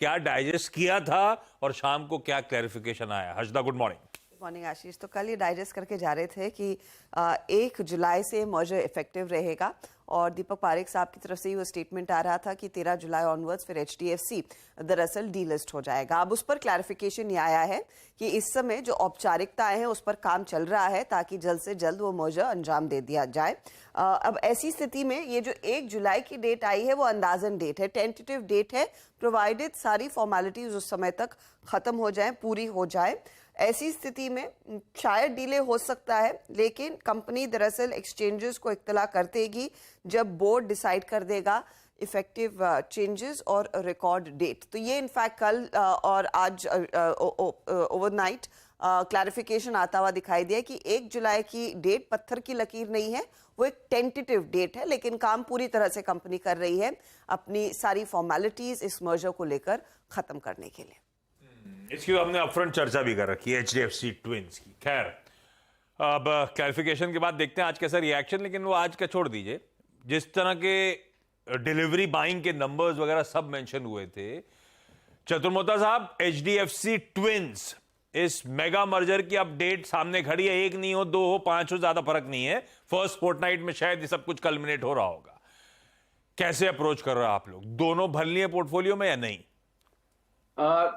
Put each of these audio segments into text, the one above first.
क्या डाइजेस्ट किया था और शाम को क्या क्लैरिफिकेशन आया? Harshada, good morning. मॉर्निंग आशीष। तो कल ये डाइजेस्ट करके जा रहे थे कि 1 जुलाई से मर्जर इफेक्टिव रहेगा और दीपक पारेख साहब की तरफ से ही वो स्टेटमेंट आ रहा था कि 13 जुलाई ऑनवर्ड्स फिर एचडीएफसी दरअसल डीलिस्ट हो जाएगा। अब उस पर क्लैरिफिकेशन ये आया है कि इस समय जो औपचारिकताएं हैं उस पर काम चल रहा है ताकि जल्द से जल्द वो मर्जर अंजाम दे दिया जाए। अब ऐसी स्थिति में ये जो 1 जुलाई की डेट आई है वो अंदाजन डेट है, टेंटेटिव डेट है, प्रोवाइडेड सारी फॉर्मेलिटीज उस समय तक खत्म हो जाए, पूरी हो जाए। ऐसी स्थिति में शायद डिले हो सकता है, लेकिन कंपनी दरअसल एक्सचेंजेस को इत्तला कर देगी जब बोर्ड डिसाइड कर देगा इफेक्टिव चेंजेस और रिकॉर्ड डेट। तो ये इनफैक्ट कल और आज ओवरनाइट क्लैरिफिकेशन आता हुआ दिखाई दिया कि 1 जुलाई की डेट पत्थर की लकीर नहीं है, वो एक टेंटेटिव डेट है, लेकिन काम पूरी तरह से कंपनी कर रही है अपनी सारी फॉर्मेलिटीज इस मर्जर को लेकर खत्म करने के लिए। इसकी हमने अपफ्रंट चर्चा भी कर रखी है एचडीएफसी ट्विंस की। खैर, अब क्लैरिफिकेशन के बाद देखते हैं आज कैसा रिएक्शन। लेकिन वो आज का छोड़ दीजिए, जिस तरह के डिलीवरी बाइंग के नंबर्स वगैरह सब मेंशन हुए थे, चतुर्मोता साहब, एचडीएफसी ट्विंस इस मेगा मर्जर की अपडेट सामने खड़ी है। 1 नहीं हो, 2 हो, 5 हो, ज्यादा फर्क नहीं है। फर्स्ट फोर्टनाइट में शायद ये सब कुछ कल्मिनेट हो रहा होगा। कैसे अप्रोच कर रहे हो आप लोग? दोनों भर लिए पोर्टफोलियो में या नहीं?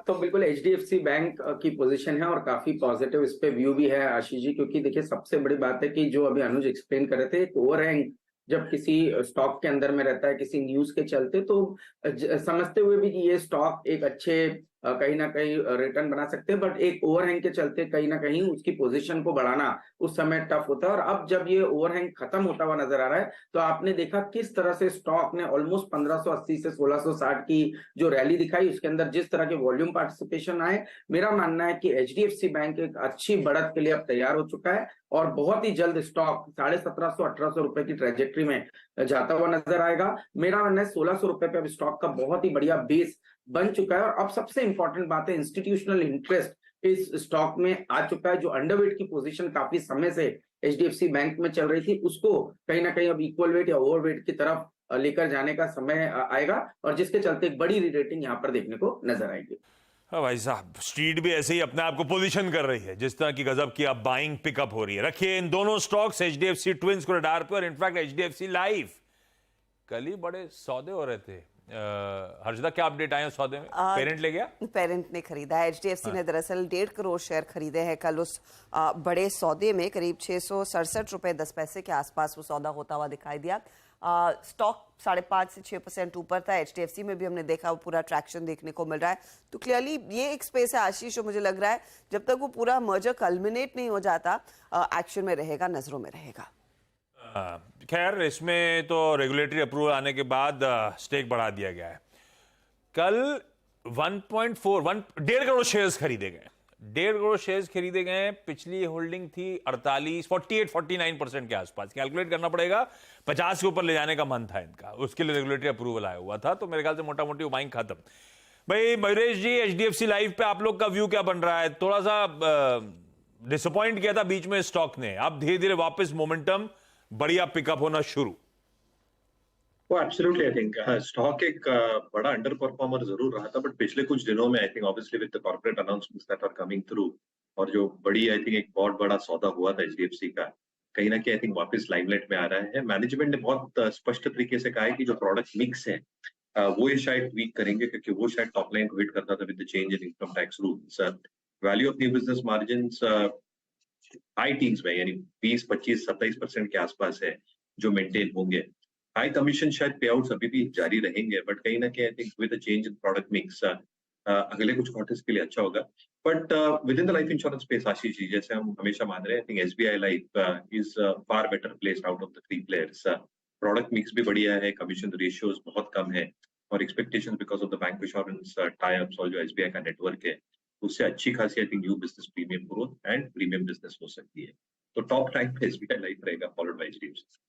तो बिल्कुल एचडीएफसी बैंक की पोजीशन है और काफी पॉजिटिव इस पे व्यू भी है आशीष जी, क्योंकि देखिए सबसे बड़ी बात है कि जो अभी अनुज एक्सप्लेन कर रहे थे, एक ओवरहैंग जब किसी स्टॉक के अंदर में रहता है किसी न्यूज के चलते, तो समझते हुए भी कि ये स्टॉक एक अच्छे कहीं ना कहीं रिटर्न बना सकते हैं, बट एक ओवरहैंग के चलते कहीं ना कहीं उसकी पोजीशन को बढ़ाना उस समय टफ होता है। और अब जब ये ओवरहैंग खत्म होता हुआ नजर आ रहा है, तो आपने देखा किस तरह से स्टॉक ने ऑलमोस्ट 1580 से 1660 की जो रैली दिखाई, उसके अंदर जिस तरह के वॉल्यूम पार्टिसिपेशन आए, मेरा मानना है कि एचडीएफसी बैंक एक अच्छी बढ़त के लिए अब तैयार हो चुका है और बहुत ही जल्द स्टॉक 1750-1800 रुपए की ट्रेजेक्ट्री में जाता हुआ नजर आएगा। मेरा मानना है 1600 रुपए पे अब स्टॉक का बहुत ही बढ़िया बेस बन चुका है। और अब सबसे इंपॉर्टेंट बात है, इंस्टीट्यूशनल इंटरेस्ट इस स्टॉक में आ चुका है। जो अंडरवेट की पोजीशन काफी समय से एचडीएफसी बैंक में चल रही थी, उसको कहीं ना कहीं अब इक्वल वेट या ओवरवेट की तरफ लेकर जाने का समय आएगा और जिसके चलते एक बड़ी रीरेटिंग यहाँ पर देखने को नजर आएगी। हाँ भाई साहब, स्ट्रीट भी ऐसे ही अपने आप को पोजीशन कर रही है, जिस तरह की गजब की अब बाइंग पिकअप हो रही है। रखिए इन दोनों स्टॉक्स एचडीएफसी ट्विंस को रडार पे, और इनफैक्ट एचडीएफसी लाइफ कल ही बड़े सौदे हो रहे थे। हर्षदा, क्या अपडेट आए सौदे में? पेरेंट ले गया? पेरेंट ने खरीदा है। एचडीएफसी ने दरअसल 1.5 करोड़ शेयर खरीदे हैं कल। उस बड़े सौदे में करीब 667 रुपए 10 पैसे के आसपास वो सौदा होता हुआ दिखाई दिया। स्टॉक 5.5 से 6% ऊपर था। एचडीएफसी में भी हमने देखा वो पूरा ट्रैक्शन देखने को मिल रहा है। तो क्लियरली ये एक स्पेस है आशीष, मुझे लग रहा है जब तक वो पूरा मर्जर कल्मिनेट नहीं हो जाता, एक्शन में रहेगा, नजरों में रहेगा। खैर, इसमें तो रेगुलेटरी अप्रूवल आने के बाद स्टेक बढ़ा दिया गया है। कल 1.1.5 करोड़ शेयर्स खरीदे गए। 1.5 करोड़ शेयर्स खरीदे गए। पिछली होल्डिंग थी 48-49% के आसपास। कैलकुलेट करना पड़ेगा, 50 के ऊपर ले जाने का मन था इनका, उसके लिए रेगुलेटरी अप्रूवल आया हुआ था। तो मेरे ख्याल से मोटा मोटी बाइंग खत्म। भाई मयूरेश जी, एचडीएफसी लाइफ पे आप लोग का व्यू क्या बन रहा है? थोड़ा सा डिसअपॉइंट किया था बीच में स्टॉक ने, अब धीरे धीरे वापस मोमेंटम बढ़िया पिकअप होना शुरू। वो एब्सोल्युटली, आई थिंक स्टॉक एक बड़ा अंडर परफॉर्मर जरूर रहा था, बट पिछले कुछ दिनों में I think obviously with the corporate announcements that are coming through, और जो बड़ी आई थिंक एक बहुत बड़ा सौदा हुआ था एचडीएफसी का, कहीं ना कहीं आई थिंक वापस लाइमलाइट में आ रहा है। मैनेजमेंट ने बहुत स्पष्ट तरीके से कहा है कि जो प्रोडक्ट मिक्स है वो ये शायद वीक करेंगे, क्योंकि वो शायद टॉप लाइन को हिट करता था with the change in income tax rules. Value of new business margins high teens में, यानी 20-25-27% के आसपास है जो मेंटेन होंगे। हाई कमीशन शायद पे आउट्स अभी भी जारी रहेंगे, बट कहीं ना कहीं I think with the change in product mix अगले कुछ क्वार्टर्स के लिए अच्छा होगा। But within the life insurance space Ashish ji, जैसे हम हमेशा मान रहे हैं, I think SBI life is far better placed out of the 3 players. Product mix भी बढ़िया है, कमीशन रेशियोज बहुत कम है, और expectations because of the bank insurance tie ups और जो एसबीआई का नेटवर्क है, उससे अच्छी खासी I think new business premium growth and premium business हो सकती है। तो टॉप रैंक पे एसबीआई लाइफ रहेगा, followed by HDFC.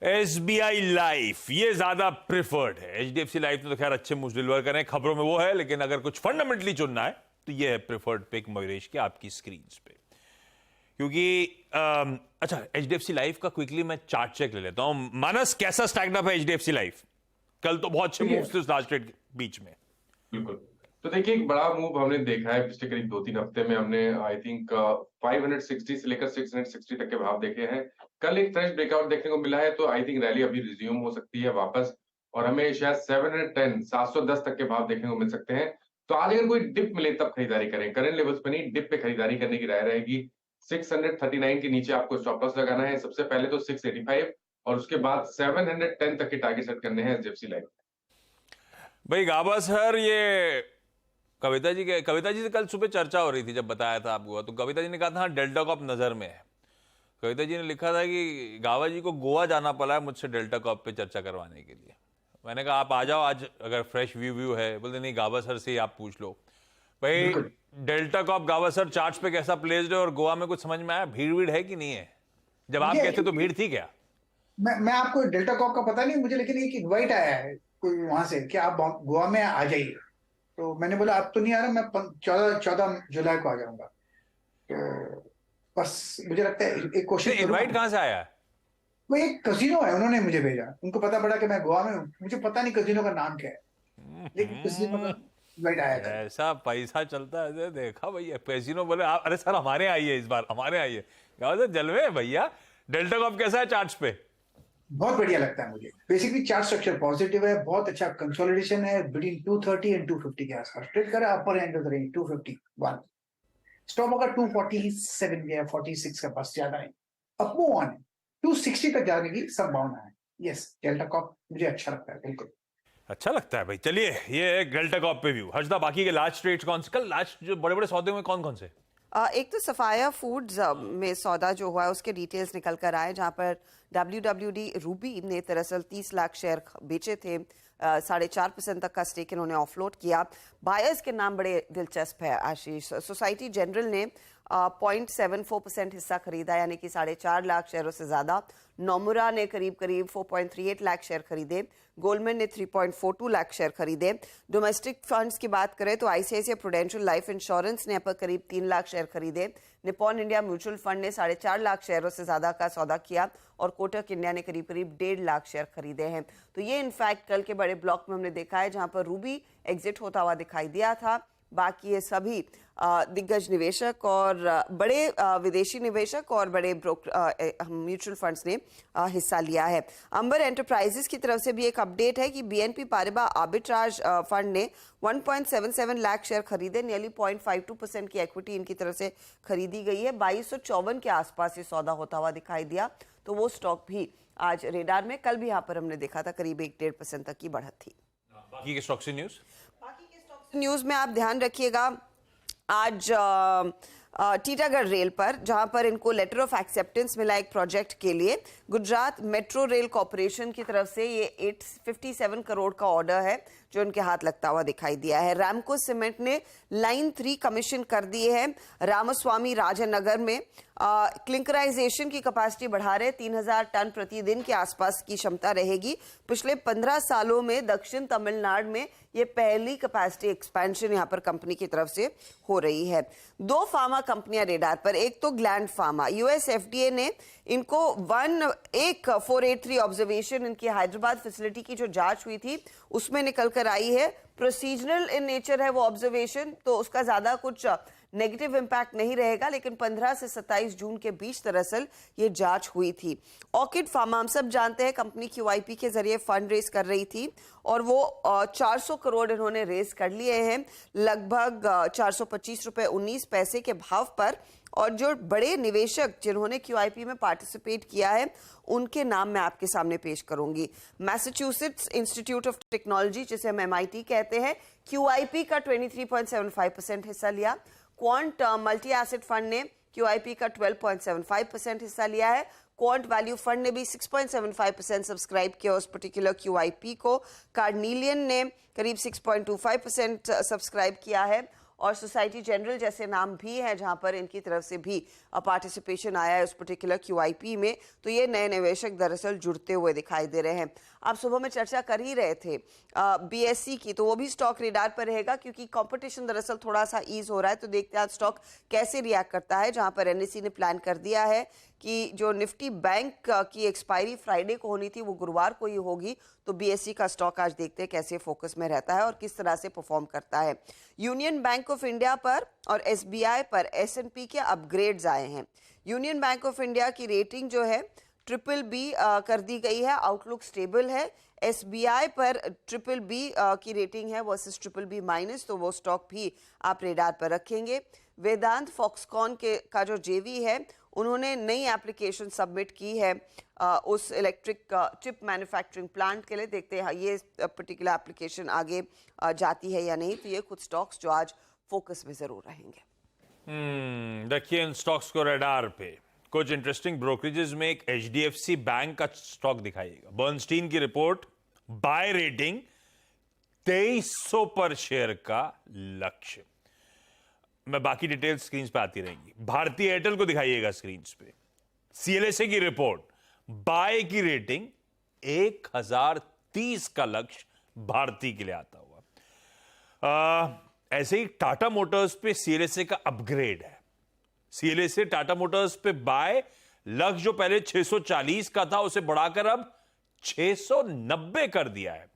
SBI life ये ज्यादा प्रिफर्ड है। एचडीएफसी लाइफ ने तो खैर अच्छे मूव डिलीवर करें, खबरों में वो है, लेकिन अगर कुछ फंडामेंटली चुनना है तो ये है प्रिफर्ड पिक मयूरेश के आपकी स्क्रीन पे। क्योंकि अच्छा, एचडीएफसी लाइफ का क्विकली मैं चार्ट चेक ले लेता हूं। मानस, कैसा स्टैग्ड अप है एचडीएफसी लाइफ? कल तो बहुत अच्छे मूव्स थे लास्ट ट्रेड के। बीच में। बिल्कुल। तो देखिए एक बड़ा मूव हमने देखा है पिछले करीब 2-3 हफ्ते में। हमने आई थिंक 560 से लेकर 660 तक के भाव देखे हैं। कल एक फ्रेश ब्रेकआउट देखने को मिला है, तो आई थिंक रैली अभी रिज्यूम हो सकती है वापस, और हमें शायद 710 तक के भाव देखने को मिल सकते हैं। तो आज अगर कोई डिप मिले तब खरीदारी करें, करंट लेवल्स पे नहीं, डिप पे खरीदारी करने की राय रहेगी। 639 के नीचे आपको स्टॉप लॉस लगाना है। सबसे पहले तो 685 और उसके बाद 710 तक के टारगेट सेट करने हैं एचडीएफसी लाइफ। भाई गावस्कर, ये कविता जी से कल सुबह चर्चा हो रही थी जब बताया था आपको, तो कविता जी ने कहा था हाँ डेल्टा कॉप नजर में है। कविता जी ने लिखा था कि गावा जी को गोवा जाना पड़ा है मुझसे डेल्टा कॉप पे चर्चा करवाने के लिए। मैंने कहा आप आ जाओ आज, अगर फ्रेश व्यू है। बोलते नहीं गावस्कर से ही आप पूछ लो। भाई डेल्टा कॉप गावस्कर चार्ट्स पे कैसा प्लेस्ड है, और गोवा में कुछ समझ में आया? भीड़ है कि नहीं है? जब आप कहते तो भीड़ थी क्या? मैं आपको डेल्टा कॉप का पता नहीं मुझे, लेकिन एक इनवाइट आया है कोई वहां से कि आप गोवा में आ जाइए। तो मैंने बोला अब तो नहीं आ रहा, मैं 14 जुलाई को आ जाऊंगा। तो बस मुझे लगता है एक क्वेश्चन। इनवाइट कहां से आया है? वो एक कजिनो है, उन्होंने मुझे भेजा। उनको पता पड़ा कि मैं गोवा में हूँ। मुझे पता नहीं कजिनो का नाम क्या है, लेकिन कजिनो का इनवाइट आया था। ऐसा पैसा चलता है, देखा भैया कैसीनो बोले अरे सर हमारे आइए, इस बार हमारे आइए। जलवे है भैया। डेल्टा कॉप कैसा है चार्ट्स पे? बहुत बढ़िया लगता है मुझे। बेसिकली चार्ट स्ट्रक्चर पॉजिटिव है, बहुत अच्छा कंसोलिडेशन है बिटवीन 230 एंड 250 के आसपास ट्रेड करा। Upper end of the range 251, stop होगा 247 या 46 के पास ज्यादा है। अब मूव ऑन है, 260 तक जाने की संभावना है। यस, डेल्टा कॉप मुझे अच्छा लगता है, बिल्कुल अच्छा लगता है भाई। चलिए ये डेल्टा कॉप पे व्यू। हर्षदा, बाकी के लार्ज ट्रेड्स कौन से कल? लार्ज जो बड़े बड़े सौदे हुए कौन कौन से? एक तो सफाया फूड्स में सौदा जो हुआ है उसके डिटेल्स निकल कर आए, जहां पर WWD रूबी ने दरअसल 30 लाख शेयर बेचे थे। 4.5% तक का स्टेक इन्होंने ऑफलोड किया। बायर्स के नाम बड़े दिलचस्प है आशीष। सोसाइटी जनरल ने 0.74% हिस्सा खरीदा, यानी कि 4.5 लाख शेयरों से ज्यादा। नोमुरा ने करीब 4.38 लाख शेयर खरीदे। गोल्डमैन ने 3.42 लाख शेयर खरीदे। डोमेस्टिक फंड्स की बात करें तो ICICI प्रूडेंशियल लाइफ इंश्योरेंस ने करीब 3 लाख शेयर खरीदे। निपॉन इंडिया म्यूचुअल फंड ने 4.5 लाख शेयरों से ज्यादा का सौदा किया, और कोटक इंडिया ने करीब 1.5 लाख शेयर खरीदे हैं। तो ये इनफैक्ट कल के बड़े ब्लॉक में हमने देखा है, जहां पर रूबी एग्जिट होता हुआ दिखाई दिया था। बाकी ये सभी दिग्गज निवेशक और बड़े विदेशी निवेशक और बड़े म्यूचुअल फंड्स ने हिस्सा लिया है। अंबर एंटरप्राइजेस की तरफ से भी एक अपडेट है कि BNP पारिबा आर्बिट्राज फंड ने 1.77 लाख शेयर खरीदे। नियरली 0.52% की इक्विटी इनकी तरफ से खरीदी गई है। 2254 के आसपास ये सौदा होता हुआ दिखाई दिया। तो वो स्टॉक भी आज रेडार में, कल भी यहाँ पर हमने देखा था करीब 1-1.5% तक की बढ़त थी। बाकी के स्टॉक से न्यूज न्यूज़ में आप ध्यान रखिएगा आज टीटागढ़ रेल पर, जहां पर इनको लेटर ऑफ एक्सेप्टेंस मिला एक प्रोजेक्ट के लिए। गुजरात मेट्रो रेल कॉरपोरेशन की तरफ से ये 857 करोड़ का ऑर्डर है जो उनके हाथ लगता हुआ दिखाई दिया है। रामको सीमेंट ने लाइन 3 कमीशन कर दिए है रामास्वामी राजनगर में। क्लिंकराइजेशन की कैपेसिटी बढ़ा रहे, 3000 टन प्रतिदिन के आसपास की क्षमता रहेगी। पिछले 15 सालों में दक्षिण तमिलनाडु में ये पहली कैपेसिटी एक्सपेंशन यहाँ पर कंपनी की तरफ से हो रही है। 2 फार्मा कंपनियां रेडार पर, एक तो ग्लैंड फार्मा। US FDA ने इनको 483 ऑब्जर्वेशन इनकी हैदराबाद फैसिलिटी की जो जांच हुई थी उसमें निकल कर आई है। प्रोसीजरल इन नेचर है वो ऑब्जर्वेशन, तो उसका ज्यादा कुछ नेगेटिव इंपैक्ट नहीं रहेगा, लेकिन 15 से 27 जून के बीच दरअसल ये जांच हुई थी। ऑर्किड फार्मा हम सब जानते हैं कंपनी QIP के जरिए फंड रेज कर रही थी, और वो 400 करोड़ इन्होंने रेज कर लिए हैं, लगभग 425 रुपए 19 पैसे के भाव पर। और जो बड़े निवेशक जिन्होंने QIP में पार्टिसिपेट किया है उनके नाम मैं आपके सामने पेश करूंगी। मैसेच्यूसेट्स इंस्टीट्यूट ऑफ टेक्नोलॉजी, जिसे हम MIT कहते हैं, QIP का 23.75% हिस्सा लिया। क्वांट मल्टी एसेट फंड ने QIP का 12.75% हिस्सा लिया है। क्वांट वैल्यू फंड ने भी 6.75% सब्सक्राइब किया उस पर्टिकुलर QIP को। कार्निलियन ने करीब 6.25% सब्सक्राइब किया है, और सोसाइटी जनरल जैसे नाम भी हैं जहां पर इनकी तरफ से भी पार्टिसिपेशन आया है उस पर्टिकुलर QIP में। तो ये नए निवेशक दरअसल जुड़ते हुए दिखाई दे रहे हैं। आप सुबह में चर्चा कर ही रहे थे BSE की, तो वो भी स्टॉक रेडार पर रहेगा क्योंकि कंपटीशन दरअसल थोड़ा सा ईज हो रहा है। तो देखते हैं आज स्टॉक कैसे रिएक्ट करता है, जहां पर NSE ने प्लान कर दिया है कि जो निफ्टी बैंक की एक्सपायरी फ्राइडे को होनी थी वो गुरुवार को ही होगी, तो बीएसई का स्टॉक आज देखते हैं कैसे फोकस में रहता है और किस तरह से परफॉर्म करता है। यूनियन बैंक ऑफ इंडिया पर और एसबीआई पर एस&पी के अपग्रेड्स आए हैं। यूनियन बैंक ऑफ इंडिया की रेटिंग जो है BBB कर दी गई है, आउटलुक स्टेबल है। एसबीआई पर BBB की रेटिंग है वर्सेस BBB-, तो वो स्टॉक भी आप रेडार पर रखेंगे। वेदांत फॉक्सकॉन का जो जेवी है, उन्होंने नई एप्लीकेशन सबमिट की है उस इलेक्ट्रिक चिप मैन्युफैक्चरिंग प्लांट के लिए। देखते हैं ये पर्टिकुलर एप्लीकेशन आगे जाती है या नहीं। तो ये कुछ स्टॉक्स जो आज फोकस में जरूर रहेंगे। देखिए इन स्टॉक्स को रडार पे। कुछ इंटरेस्टिंग ब्रोकरेजेस में एक HDFC बैंक का स्टॉक दिखाइएगा। बर्नस्टीन की रिपोर्ट, बाय रेटिंग 2300 पर शेयर का लक्ष्य। मैं बाकी डिटेल्स स्क्रीन पे आती रहेंगी। भारतीय एयरटेल को दिखाइएगा स्क्रीन पे। CLSA की रिपोर्ट, बाय की रेटिंग 1030 का लक्ष्य भारतीय के लिए आता हुआ। ऐसे ही टाटा मोटर्स पे CLSA का अपग्रेड है। CLSA टाटा मोटर्स पे बाय, लक्ष्य जो पहले 640 का था उसे बढ़ाकर अब 690 कर दिया है।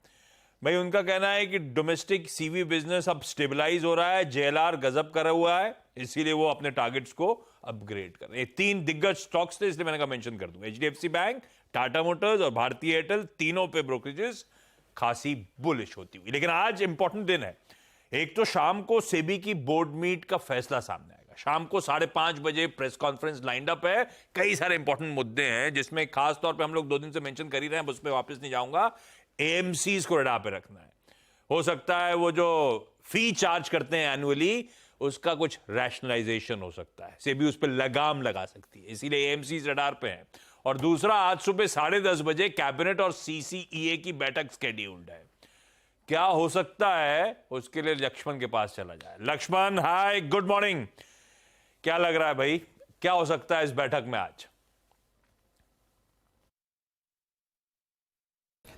भाई उनका कहना है कि डोमेस्टिक CV बिजनेस अब स्टेबलाइज हो रहा है, JLR गजब करा हुआ है, इसीलिए वो अपने टारगेट्स को अपग्रेड कर रहे हैं। 3 दिग्गज स्टॉक्स थे इसलिए मैंने कहा मेंशन कर दूं। HDFC बैंक, टाटा मोटर्स और भारतीय एयरटेल, तीनों पे ब्रोकरेजेस खासी बुलिश होती हुई। लेकिन आज इंपॉर्टेंट दिन है। एक तो शाम को सेबी की बोर्ड मीट का फैसला सामने आएगा। शाम को 5:30 बजे प्रेस कॉन्फ्रेंस लाइंड अप है। कई सारे इंपॉर्टेंट मुद्दे हैं जिसमें खास तौर पे हम लोग 2 दिन से मेंशन कर ही रहे हैं, उस पर वापस नहीं जाऊंगा। AMCs को रडार पे रखना है। हो सकता है वो जो फी चार्ज करते हैं एनुअली, उसका कुछ रैशनलाइजेशन हो सकता है। सेबी उस पर लगाम लगा सकती है, इसीलिए AMCs रडार पे हैं। और दूसरा, आज सुबह 10:30 बजे कैबिनेट और CCEA की बैठक स्केड्यूल्ड है। क्या हो सकता है उसके लिए लक्ष्मण के पास चला जाए। लक्ष्मण, हाय, गुड मॉर्निंग। क्या लग रहा है भाई, क्या हो सकता है इस बैठक में आज?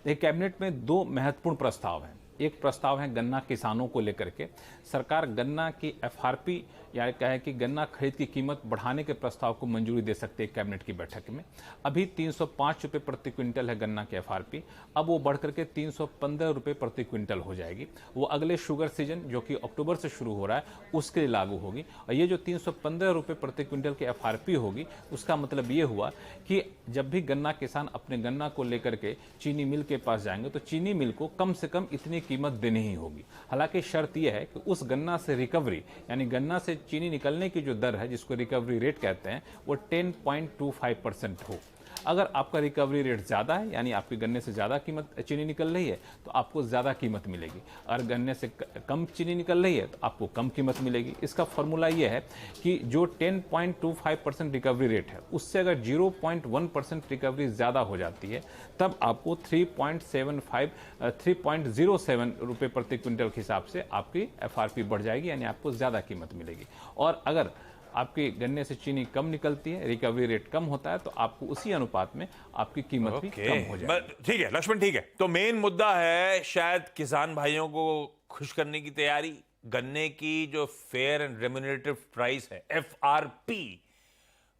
कैबिनेट में 2 महत्वपूर्ण प्रस्ताव हैं। एक प्रस्ताव है गन्ना किसानों को लेकर के। सरकार गन्ना की FRP या कहे कि गन्ना खरीद की कीमत बढ़ाने के प्रस्ताव को मंजूरी दे सकती है कैबिनेट की बैठक में। अभी 305 रुपये प्रति क्विंटल है गन्ना की FRP, अब वो बढ़कर के 315 रुपये प्रति क्विंटल हो जाएगी। वो अगले शुगर सीजन जो कि अक्टूबर से शुरू हो रहा है उसके लिए लागू होगी। और ये जो 315 रुपये प्रति क्विंटल की FRP होगी, उसका मतलब ये हुआ कि जब भी गन्ना किसान अपने गन्ना को लेकर के चीनी मिल के पास जाएंगे तो चीनी मिल को कम से कम इतनी कीमत देनी ही होगी। हालांकि शर्त यह है कि उस गन्ना से रिकवरी, यानी गन्ना से चीनी निकलने की जो दर है जिसको रिकवरी रेट कहते हैं, वो 10.25% हो। अगर आपका रिकवरी रेट ज़्यादा है, यानी आपके गन्ने से ज़्यादा कीमत चीनी निकल रही है, तो आपको ज़्यादा कीमत मिलेगी। अगर गन्ने से कम चीनी निकल रही है तो आपको कम कीमत मिलेगी। इसका फॉर्मूला ये है कि जो 10.25% रिकवरी रेट है, उससे अगर 0.1% रिकवरी ज़्यादा हो जाती है, तब आपको 3.07 रुपये प्रति क्विंटल के हिसाब से आपकी FRP बढ़ जाएगी, यानी आपको ज़्यादा कीमत मिलेगी। और अगर आपके गन्ने से चीनी कम निकलती है, रिकवरी रेट कम होता है, तो आपको उसी अनुपात में आपकी कीमत भी कम हो जाएगी। ठीक है लक्ष्मण, ठीक है। तो मेन मुद्दा है शायद किसान भाइयों को खुश करने की तैयारी। गन्ने की जो फेयर एंड रेम्यूनरेटिव प्राइस है FRP,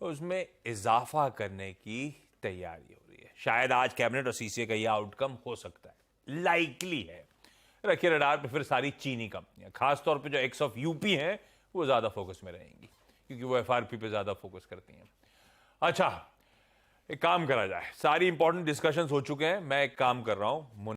उसमें इजाफा करने की तैयारी हो रही है। शायद आज कैबिनेट और CCA का यह आउटकम हो सकता है, लाइकली है। रखिए रडार पे फिर सारी चीनी कंपनियां, खासतौर पे जो एक्स ऑफ यूपी हैं, वो ज्यादा फोकस में रहेंगी क्योंकि वो FRP पे ज्यादा फोकस करती हैं। अच्छा, एक काम करा जाए, सारी इंपॉर्टेंट डिस्कशंस हो चुके हैं। मैं एक काम कर रहा हूं।